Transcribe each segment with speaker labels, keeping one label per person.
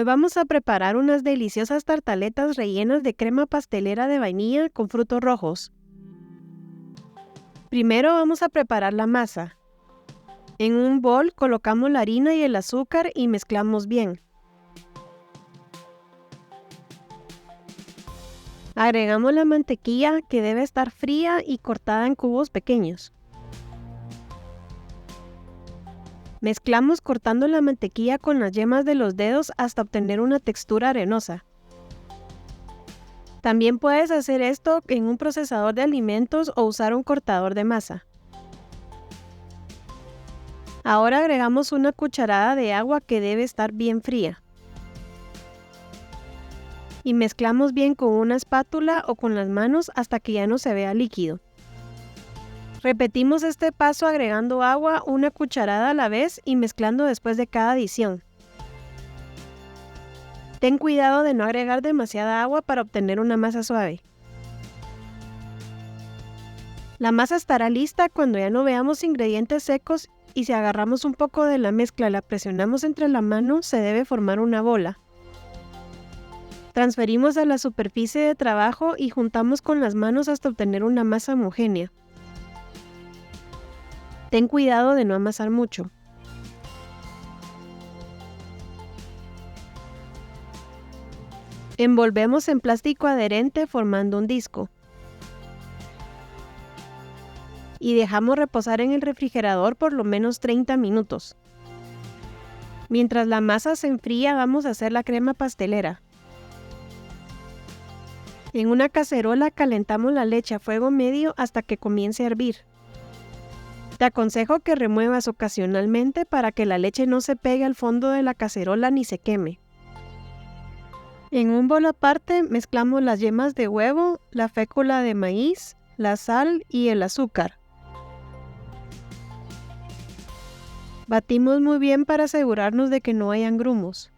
Speaker 1: Hoy vamos a preparar unas deliciosas tartaletas rellenas de crema pastelera de vainilla con frutos rojos. Primero vamos a preparar la masa. En un bol colocamos la harina y el azúcar y mezclamos bien. Agregamos la mantequilla, que debe estar fría y cortada en cubos pequeños. Mezclamos cortando la mantequilla con las yemas de los dedos hasta obtener una textura arenosa. También puedes hacer esto en un procesador de alimentos o usar un cortador de masa. Ahora agregamos una cucharada de agua que debe estar bien fría. Y mezclamos bien con una espátula o con las manos hasta que ya no se vea líquido. Repetimos este paso agregando agua una cucharada a la vez y mezclando después de cada adición. Ten cuidado de no agregar demasiada agua para obtener una masa suave. La masa estará lista cuando ya no veamos ingredientes secos y si agarramos un poco de la mezcla y la presionamos entre la mano, se debe formar una bola. Transferimos a la superficie de trabajo y juntamos con las manos hasta obtener una masa homogénea. Ten cuidado de no amasar mucho. Envolvemos en plástico adherente formando un disco. Y dejamos reposar en el refrigerador por lo menos 30 minutos. Mientras la masa se enfría, vamos a hacer la crema pastelera. En una cacerola calentamos la leche a fuego medio hasta que comience a hervir. Te aconsejo que remuevas ocasionalmente para que la leche no se pegue al fondo de la cacerola ni se queme. En un bol aparte mezclamos las yemas de huevo, la fécula de maíz, la sal y el azúcar. Batimos muy bien para asegurarnos de que no hayan grumos.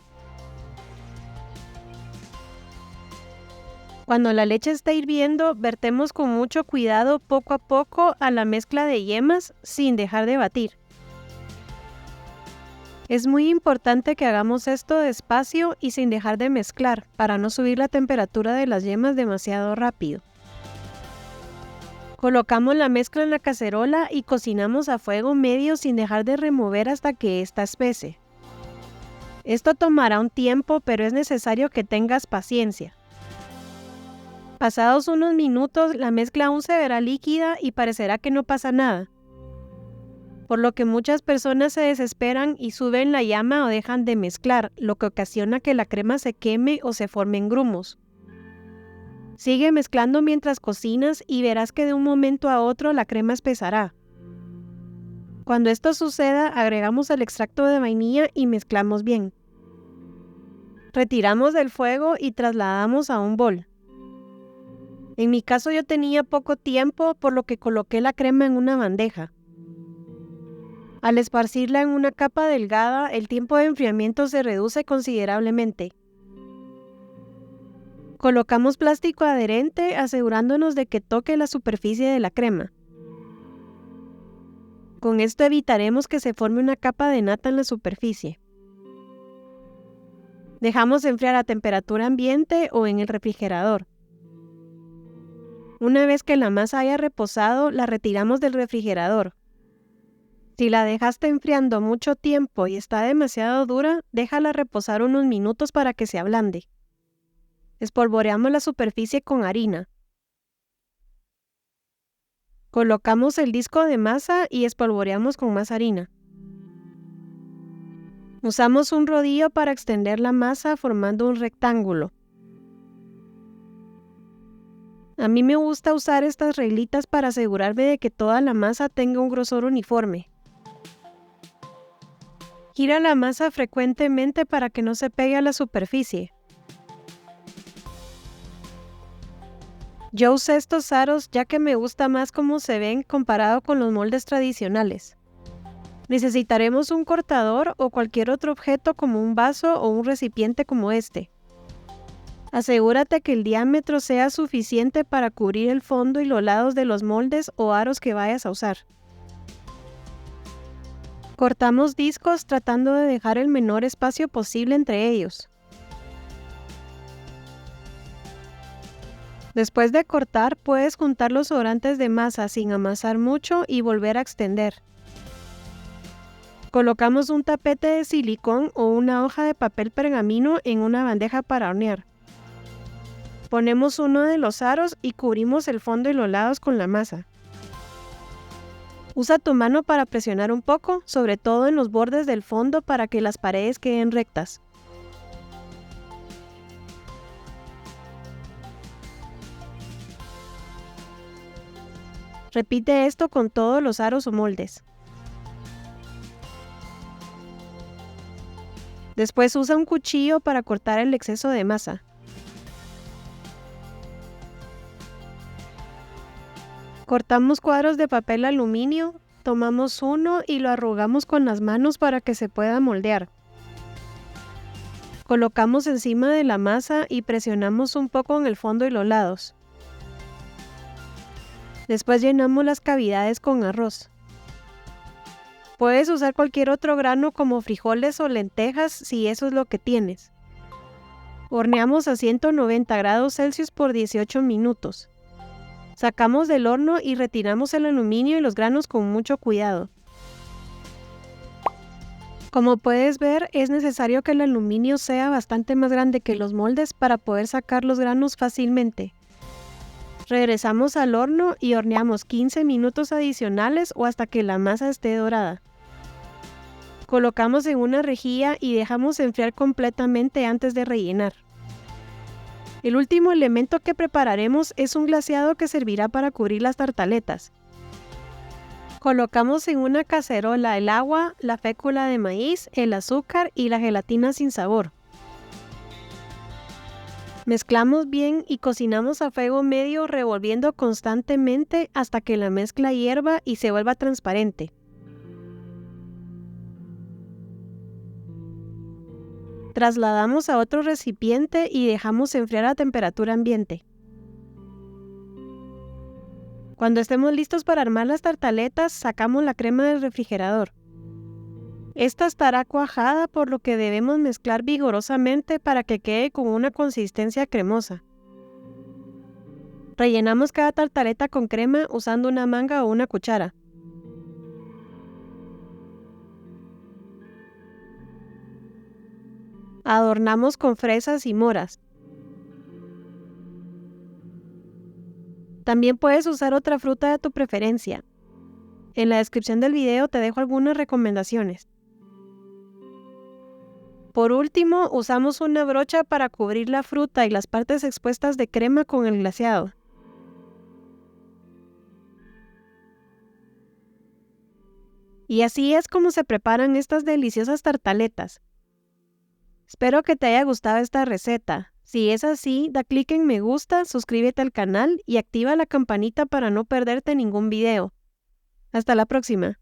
Speaker 1: Cuando la leche está hirviendo, vertemos con mucho cuidado poco a poco a la mezcla de yemas sin dejar de batir. Es muy importante que hagamos esto despacio y sin dejar de mezclar para no subir la temperatura de las yemas demasiado rápido. Colocamos la mezcla en la cacerola y cocinamos a fuego medio sin dejar de remover hasta que ésta espese. Esto tomará un tiempo, pero es necesario que tengas paciencia. Pasados unos minutos, la mezcla aún se verá líquida y parecerá que no pasa nada, por lo que muchas personas se desesperan y suben la llama o dejan de mezclar, lo que ocasiona que la crema se queme o se formen grumos. Sigue mezclando mientras cocinas y verás que de un momento a otro la crema espesará. Cuando esto suceda, agregamos el extracto de vainilla y mezclamos bien. Retiramos del fuego y trasladamos a un bol. En mi caso yo tenía poco tiempo, por lo que coloqué la crema en una bandeja. Al esparcirla en una capa delgada, el tiempo de enfriamiento se reduce considerablemente. Colocamos plástico adherente asegurándonos de que toque la superficie de la crema. Con esto evitaremos que se forme una capa de nata en la superficie. Dejamos enfriar a temperatura ambiente o en el refrigerador. Una vez que la masa haya reposado, la retiramos del refrigerador. Si la dejaste enfriando mucho tiempo y está demasiado dura, déjala reposar unos minutos para que se ablande. Espolvoreamos la superficie con harina. Colocamos el disco de masa y espolvoreamos con más harina. Usamos un rodillo para extender la masa formando un rectángulo. A mí me gusta usar estas reglitas para asegurarme de que toda la masa tenga un grosor uniforme. Gira la masa frecuentemente para que no se pegue a la superficie. Yo usé estos aros ya que me gusta más cómo se ven comparado con los moldes tradicionales. Necesitaremos un cortador o cualquier otro objeto como un vaso o un recipiente como este. Asegúrate que el diámetro sea suficiente para cubrir el fondo y los lados de los moldes o aros que vayas a usar. Cortamos discos tratando de dejar el menor espacio posible entre ellos. Después de cortar, puedes juntar los sobrantes de masa sin amasar mucho y volver a extender. Colocamos un tapete de silicón o una hoja de papel pergamino en una bandeja para hornear. Ponemos uno de los aros y cubrimos el fondo y los lados con la masa. Usa tu mano para presionar un poco, sobre todo en los bordes del fondo para que las paredes queden rectas. Repite esto con todos los aros o moldes. Después usa un cuchillo para cortar el exceso de masa. Cortamos cuadros de papel aluminio, tomamos uno y lo arrugamos con las manos para que se pueda moldear. Colocamos encima de la masa y presionamos un poco en el fondo y los lados. Después llenamos las cavidades con arroz. Puedes usar cualquier otro grano como frijoles o lentejas si eso es lo que tienes. Horneamos a 190 grados Celsius por 18 minutos. Sacamos del horno y retiramos el aluminio y los granos con mucho cuidado. Como puedes ver, es necesario que el aluminio sea bastante más grande que los moldes para poder sacar los granos fácilmente. Regresamos al horno y horneamos 15 minutos adicionales o hasta que la masa esté dorada. Colocamos en una rejilla y dejamos enfriar completamente antes de rellenar. El último elemento que prepararemos es un glaseado que servirá para cubrir las tartaletas. Colocamos en una cacerola el agua, la fécula de maíz, el azúcar y la gelatina sin sabor. Mezclamos bien y cocinamos a fuego medio revolviendo constantemente hasta que la mezcla hierva y se vuelva transparente. Trasladamos a otro recipiente y dejamos enfriar a temperatura ambiente. Cuando estemos listos para armar las tartaletas, sacamos la crema del refrigerador. Esta estará cuajada, por lo que debemos mezclar vigorosamente para que quede con una consistencia cremosa. Rellenamos cada tartaleta con crema usando una manga o una cuchara. Adornamos con fresas y moras. También puedes usar otra fruta de tu preferencia. En la descripción del video te dejo algunas recomendaciones. Por último, usamos una brocha para cubrir la fruta y las partes expuestas de crema con el glaseado. Y así es como se preparan estas deliciosas tartaletas. Espero que te haya gustado esta receta. Si es así, da clic en me gusta, suscríbete al canal y activa la campanita para no perderte ningún video. Hasta la próxima.